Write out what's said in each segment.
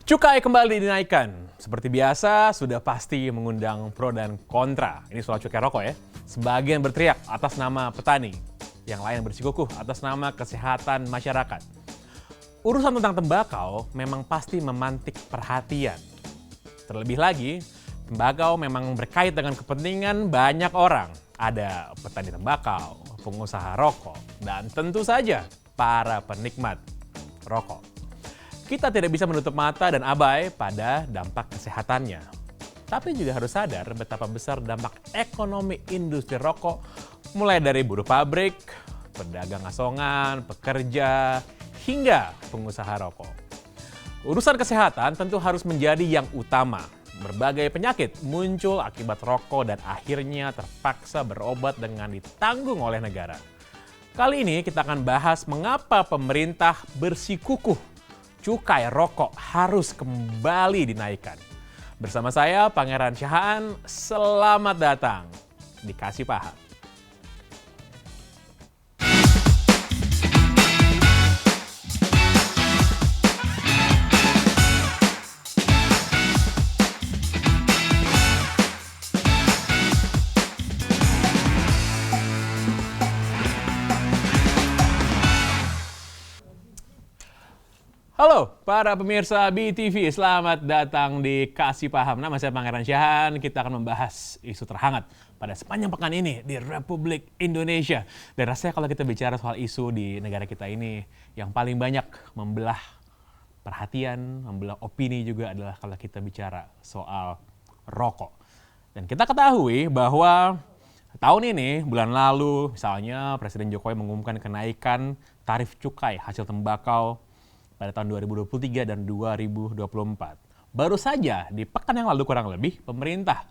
Cukai kembali dinaikkan. Seperti biasa, sudah pasti mengundang pro dan kontra. Ini soal cukai rokok ya. Sebagian berteriak atas nama petani. Yang lain bersikukuh atas nama kesehatan masyarakat. Urusan tentang tembakau memang pasti memantik perhatian. Terlebih lagi, tembakau memang berkait dengan kepentingan banyak orang. Ada petani tembakau, pengusaha rokok, dan tentu saja para penikmat rokok. Kita tidak bisa menutup mata dan abai pada dampak kesehatannya. Tapi juga harus sadar betapa besar dampak ekonomi industri rokok, mulai dari buruh pabrik, pedagang asongan, pekerja, hingga pengusaha rokok. Urusan kesehatan tentu harus menjadi yang utama. Berbagai penyakit muncul akibat rokok dan akhirnya terpaksa berobat dengan ditanggung oleh negara. Kali ini kita akan bahas mengapa pemerintah bersikukuh cukai rokok harus kembali dinaikkan. Bersama saya Pangeran Syahaan, selamat datang di Kasih Paham. Halo para pemirsa BTV, selamat datang di Kasih Paham. Nama saya Pangeran Syahaan, kita akan membahas isu terhangat pada sepanjang pekan ini di Republik Indonesia. Dan rasanya kalau kita bicara soal isu di negara kita ini, yang paling banyak membelah perhatian, membelah opini juga adalah kalau kita bicara soal rokok. Dan kita ketahui bahwa tahun ini, bulan lalu misalnya Presiden Jokowi mengumumkan kenaikan tarif cukai hasil tembakau pada tahun 2023 dan 2024. Baru saja di pekan yang lalu kurang lebih, pemerintah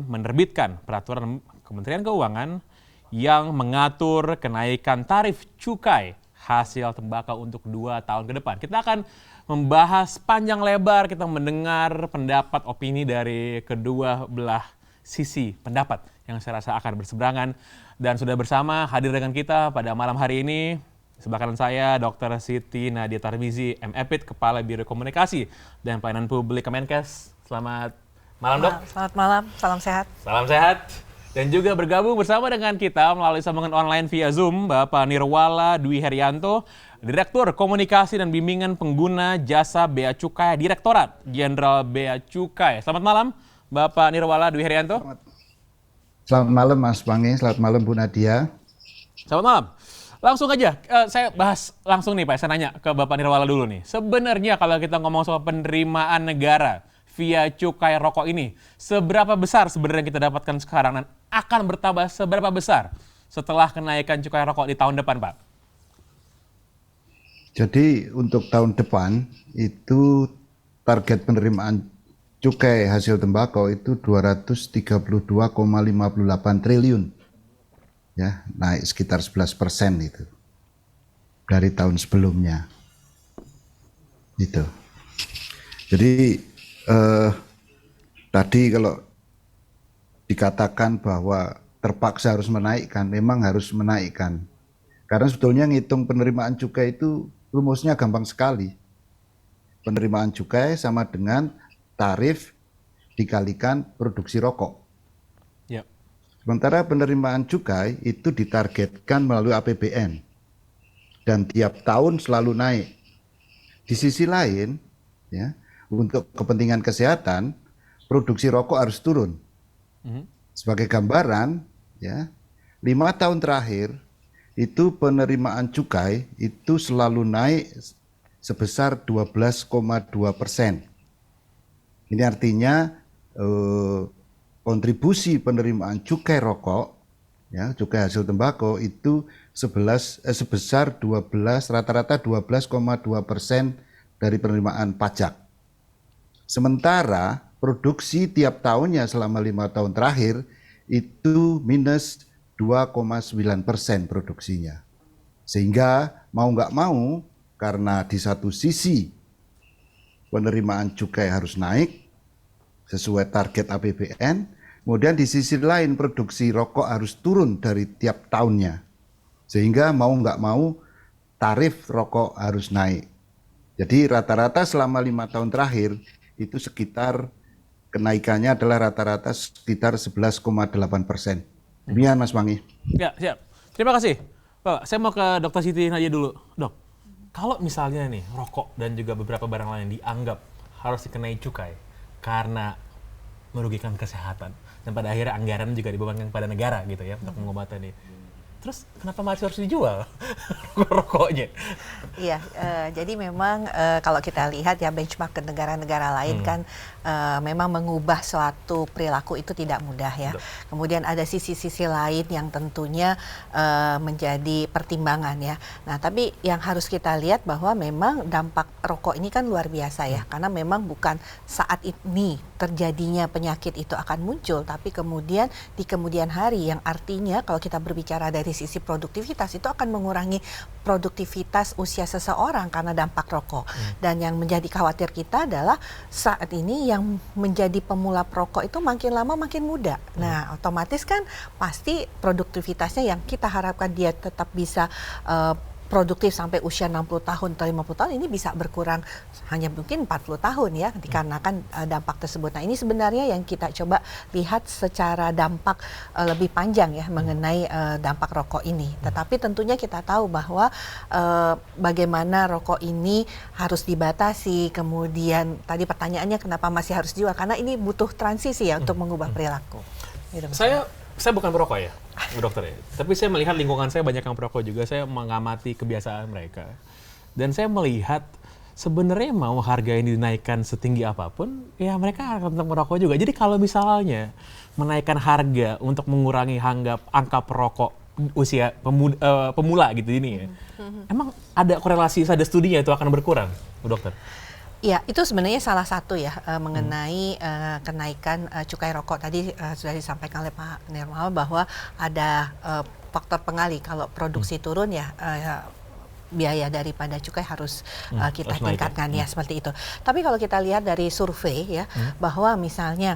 menerbitkan peraturan Kementerian Keuangan yang mengatur kenaikan tarif cukai hasil tembakau untuk 2 tahun ke depan. Kita akan membahas panjang lebar, kita mendengar pendapat opini dari kedua belah sisi pendapat yang saya rasa akan berseberangan. Dan sudah bersama hadir dengan kita pada malam hari ini, sebelah kanan saya, Dr. Siti Nadia Tarmizi, MEPID, Kepala Biro Komunikasi dan Pelayanan Publik Kemenkes. Selamat malam, Dok. Selamat malam, salam sehat. Salam sehat. Dan juga bergabung bersama dengan kita melalui sambungan online via Zoom, Bapak Nirwala Dwi Herianto, Direktur Komunikasi dan Bimbingan Pengguna Jasa Bea Cukai, Direktorat Jenderal Bea Cukai. Selamat malam, Bapak Nirwala Dwi Herianto. Selamat malam, Mas Pangi. Selamat malam, Bu Nadia. Selamat malam. Langsung aja, saya bahas langsung nih Pak, saya nanya ke Bapak Nirwala dulu nih. Sebenarnya kalau kita ngomong soal penerimaan negara via cukai rokok ini, seberapa besar sebenarnya kita dapatkan sekarang dan akan bertambah seberapa besar setelah kenaikan cukai rokok di tahun depan, Pak? Jadi untuk tahun depan itu target penerimaan cukai hasil tembakau itu 232,58 triliun. Ya, naik sekitar 11% itu dari tahun sebelumnya. Itu. Jadi tadi kalau dikatakan bahwa terpaksa harus menaikkan, memang harus menaikkan. Karena sebetulnya ngitung penerimaan cukai itu rumusnya gampang sekali. Penerimaan cukai sama dengan tarif dikalikan produksi rokok. Sementara penerimaan cukai itu ditargetkan melalui APBN dan tiap tahun selalu naik. Di sisi lain, ya, untuk kepentingan kesehatan, produksi rokok harus turun. Sebagai gambaran, ya, 5 tahun terakhir itu penerimaan cukai itu selalu naik sebesar 12,2%. Ini artinya kontribusi penerimaan cukai rokok, ya, cukai hasil tembakau itu sebesar rata-rata 12,2% dari penerimaan pajak. Sementara produksi tiap tahunnya selama 5 tahun terakhir itu minus 2,9% produksinya. Sehingga mau nggak mau, karena di satu sisi penerimaan cukai harus naik sesuai target APBN, kemudian di sisi lain produksi rokok harus turun dari tiap tahunnya. Sehingga mau nggak mau tarif rokok harus naik. Jadi rata-rata selama 5 tahun terakhir itu sekitar kenaikannya adalah rata-rata sekitar 11,8%. Demikian Mas Mangi. Ya, siap. Terima kasih. Pak, saya mau ke Dr. Siti Nadia dulu. Dok, kalau misalnya nih rokok dan juga beberapa barang lain dianggap harus dikenai cukai karena merugikan kesehatan dan pada akhirnya anggaran juga dibebankan kepada negara gitu ya untuk pengobatan ini. Terus kenapa masih harus dijual rokoknya? Iya, jadi memang kalau kita lihat ya benchmark ke negara-negara lain kan memang mengubah suatu perilaku itu tidak mudah ya. Betul. Kemudian ada sisi-sisi lain yang tentunya menjadi pertimbangan ya. Nah, tapi yang harus kita lihat bahwa memang dampak rokok ini kan luar biasa ya, karena memang bukan saat ini terjadinya penyakit itu akan muncul, tapi kemudian di kemudian hari, yang artinya kalau kita berbicara dari sisi produktivitas itu akan mengurangi produktivitas usia seseorang karena dampak rokok. Dan yang menjadi khawatir kita adalah saat ini yang menjadi pemula perokok itu makin lama makin muda. Nah, otomatis kan pasti produktivitasnya yang kita harapkan dia tetap bisa produktif sampai usia 60 tahun atau 50 tahun ini bisa berkurang hanya mungkin 40 tahun ya dikarenakan dampak tersebut. Nah, ini sebenarnya yang kita coba lihat secara dampak lebih panjang ya mengenai dampak rokok ini. Tetapi tentunya kita tahu bahwa bagaimana rokok ini harus dibatasi. Kemudian tadi pertanyaannya kenapa masih harus dijual? Karena ini butuh transisi ya untuk mengubah perilaku. Gitu, Saya bukan perokok ya, Bu Dokter ya. Tapi saya melihat lingkungan saya banyak yang perokok juga. Saya mengamati kebiasaan mereka. Dan saya melihat sebenarnya mau harga ini dinaikkan setinggi apapun, ya mereka akan tetap merokok juga. Jadi kalau misalnya menaikkan harga untuk mengurangi angka perokok usia pemula gitu ini ya, emang ada korelasi, ada studinya itu akan berkurang, Bu Dokter? Ya, itu sebenarnya salah satu ya mengenai kenaikan cukai rokok. Tadi sudah disampaikan oleh Pak Nirmal bahwa ada faktor pengali. Kalau produksi turun ya biaya daripada cukai harus kita tingkatkan ya seperti itu. Tapi kalau kita lihat dari survei ya bahwa misalnya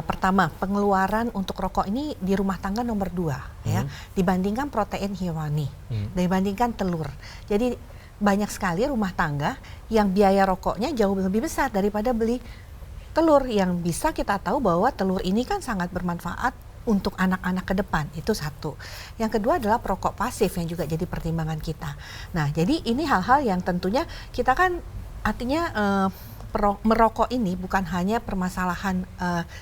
pertama pengeluaran untuk rokok ini di rumah tangga nomor 2 ya dibandingkan protein hewani, dibandingkan telur. Jadi banyak sekali rumah tangga yang biaya rokoknya jauh lebih besar daripada beli telur, yang bisa kita tahu bahwa telur ini kan sangat bermanfaat untuk anak-anak ke depan. Itu satu. Yang kedua adalah perokok pasif yang juga jadi pertimbangan kita. Nah, jadi ini hal-hal yang tentunya kita kan artinya merokok ini bukan hanya permasalahan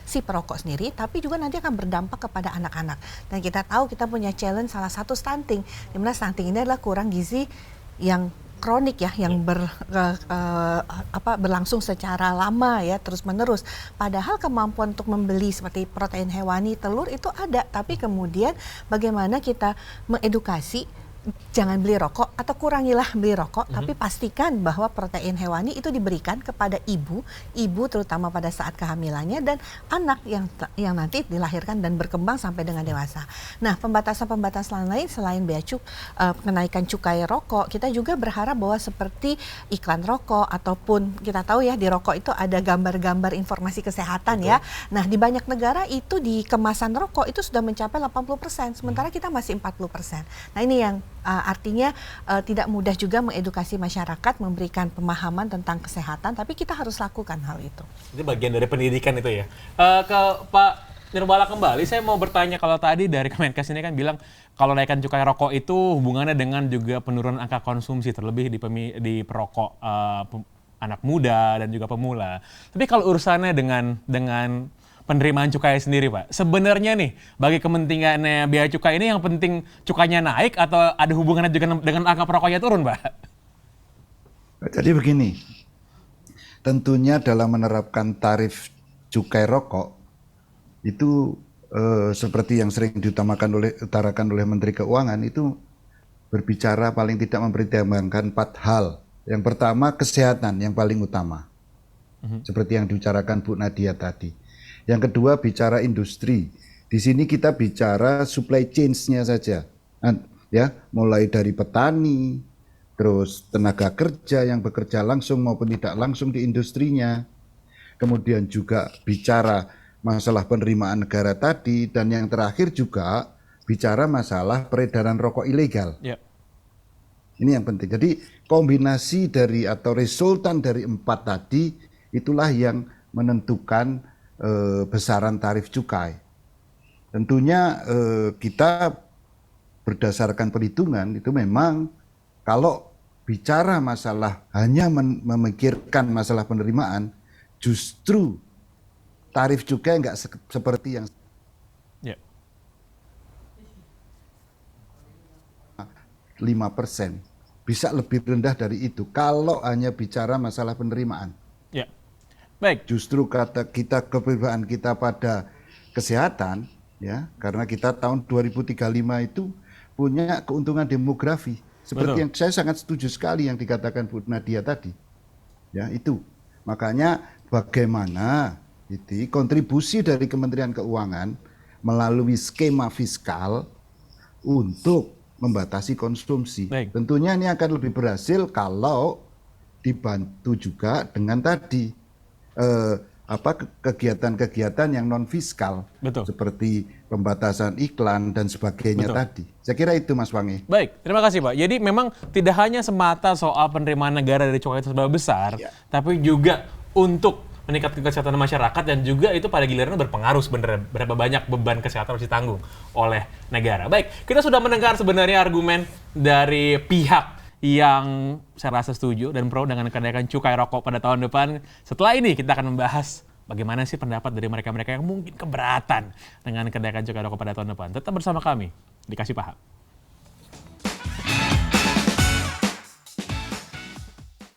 si perokok sendiri, tapi juga nanti akan berdampak kepada anak-anak. Dan kita tahu kita punya challenge salah satu stunting, di mana stunting ini adalah kurang gizi yang kronik ya, yang berlangsung secara lama ya, terus menerus. Padahal kemampuan untuk membeli seperti protein hewani, telur itu ada, tapi kemudian bagaimana kita mengedukasi jangan beli rokok atau kurangilah beli rokok, tapi pastikan bahwa protein hewani itu diberikan kepada ibu terutama pada saat kehamilannya dan anak yang nanti dilahirkan dan berkembang sampai dengan dewasa. Nah, pembatasan lain selain kenaikan cukai rokok, kita juga berharap bahwa seperti iklan rokok ataupun kita tahu ya di rokok itu ada gambar-gambar informasi kesehatan. Betul. Ya. Nah, di banyak negara itu di kemasan rokok itu sudah mencapai 80%, sementara kita masih 40%. Nah, ini yang artinya tidak mudah juga mengedukasi masyarakat, memberikan pemahaman tentang kesehatan, tapi kita harus lakukan hal itu. Itu bagian dari pendidikan itu ya. Ke Pak Nirbala kembali, saya mau bertanya, kalau tadi dari Kemenkes ini kan bilang kalau naikkan cukai rokok itu hubungannya dengan juga penurunan angka konsumsi, terlebih di perokok anak muda dan juga pemula. Tapi kalau urusannya dengan penerimaan cukai sendiri, Pak. Sebenarnya nih, bagi kepentingannya biaya cukai ini yang penting cukainya naik atau ada hubungannya juga dengan angka perokoknya turun, Pak? Jadi begini, tentunya dalam menerapkan tarif cukai rokok, itu seperti yang sering diutarakan oleh Menteri Keuangan, itu berbicara paling tidak mempertimbangkan 4 hal. Yang pertama, kesehatan yang paling utama. Seperti yang dibicarakan Bu Nadia tadi. Yang kedua, bicara industri. Di sini kita bicara supply chain-nya saja. Ya, mulai dari petani, terus tenaga kerja yang bekerja langsung maupun tidak langsung di industrinya. Kemudian juga bicara masalah penerimaan negara tadi, dan yang terakhir juga bicara masalah peredaran rokok ilegal. Yeah. Ini yang penting. Jadi kombinasi dari atau resultan dari 4 tadi itulah yang menentukan besaran tarif cukai. Tentunya kita berdasarkan perhitungan itu memang kalau bicara masalah hanya memikirkan masalah penerimaan, justru tarif cukai nggak seperti yang 5%. Bisa lebih rendah dari itu kalau hanya bicara masalah penerimaan. Ya, baik. Justru kata kita keberpihakan kita pada kesehatan, ya, karena kita tahun 2035 itu punya keuntungan demografi. Seperti yang saya sangat setuju sekali yang dikatakan Bu Nadia tadi. Ya, itu. Makanya bagaimana kontribusi dari Kementerian Keuangan melalui skema fiskal untuk membatasi konsumsi. Baik. Tentunya ini akan lebih berhasil kalau dibantu juga dengan tadi kegiatan-kegiatan yang non fiskal, seperti pembatasan iklan dan sebagainya tadi. Saya kira itu, Mas Wangi. Baik, terima kasih Pak. Jadi memang tidak hanya semata soal penerimaan negara dari cukai tersebut besar, tapi juga untuk meningkatkan kesehatan masyarakat dan juga itu pada gilirannya berpengaruh sebenarnya berapa banyak beban kesehatan harus ditanggung oleh negara. Baik, kita sudah mendengar sebenarnya argumen dari pihak yang saya rasa setuju dan pro dengan kenaikan cukai rokok pada tahun depan. Setelah ini kita akan membahas bagaimana sih pendapat dari mereka-mereka yang mungkin keberatan dengan kenaikan cukai rokok pada tahun depan. Tetap bersama kami di Kasih Paham.